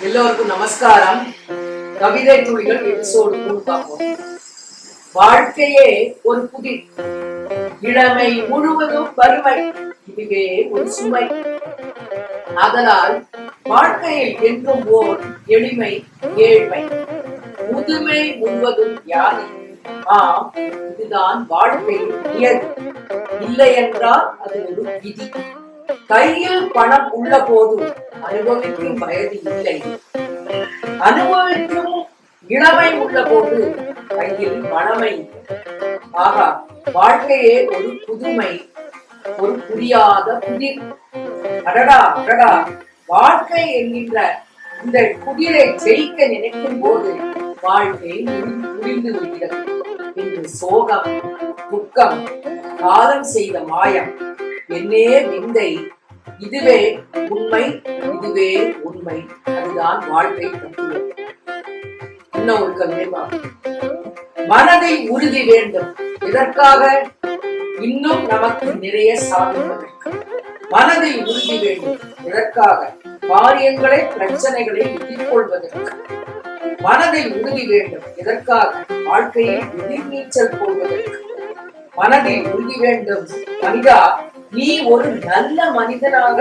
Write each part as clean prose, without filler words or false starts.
எல்லோருக்கும் நமஸ்காரம். கவிதை துளிகள் எபிசோடு 3 பார்ப்போம். வாழ்க்கையே ஒரு புதிர், இளமை முழுவதும் வறுமை, இதுவே ஒரு சுமை. அதனால் வாழ்க்கையில் என்றும் ஓர் எளிமை ஏழ்மை, முதுமை முழுவதும் யானை. ஆம், இதுதான் வாழ்க்கையில் நியதி. இல்லை என்றால் அது ஒரு விதி. கையில் பணம் உள்ள போது அனுபவிக்கும் வயது இல்லை, அனுபவிக்கும் இளமை உள்ள போது கையில் பணமை. ஆகா, வாழ்க்கையே ஒரு புதுமை, ஒரு புரியாத புதிர். அடடா அடடா, வாழ்க்கை என்கின்ற இந்த புதிரை ஜெயிக்க நினைக்கும் போது வாழ்க்கை முடிந்து விடுகிறது என்று சோகம் துக்கம் காலம் செய்த மாயம். என்னே விந்தை, இதுவே உண்மை, இதுவே உண்மை. அதுதான் வாழ்க்கை தத்துவம். இன்னும் ஒரு கவிதை. மனதில் உறுதி வேண்டும். இதற்காக இன்னும் நமக்கு நிறைய சாதிப்பதற்கு மனதில் உறுதி வேண்டும். இதற்காக காரியங்களை பிரச்சனைகளை எதிர்கொள்வதற்கு மனதில் உறுதி வேண்டும். இதற்காக வாழ்க்கையில் எதிர்நீச்சல் போவதற்கு மனதில் உறுதி வேண்டும். மனிதா, நீ ஒரு நல்ல மனிதனாக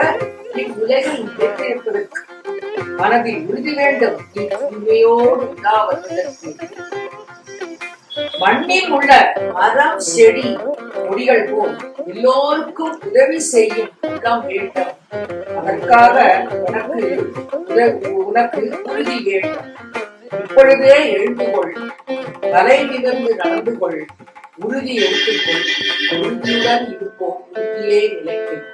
இவ்வுலகில் நிலைத்திருப்பதற்கு மனதில் உறுதி வேண்டும். நீ உண்மையோடு உண்டாவதற்கு மண்ணில் உள்ள மரம் செடி கொடிகள் போல் எல்லோருக்கும் உதவி செய்யும் உள்ளம் வேண்டும். அதற்காக உனக்கு உறுதி வேண்டும். இப்பொழுதே எழுந்து கொள், தலை நிமிர்ந்து நடந்து கொள், உறுதி எடுத்துக்கொள். உறுதியுடன் இருப்போம், உறுதியே நிலைக்கும்.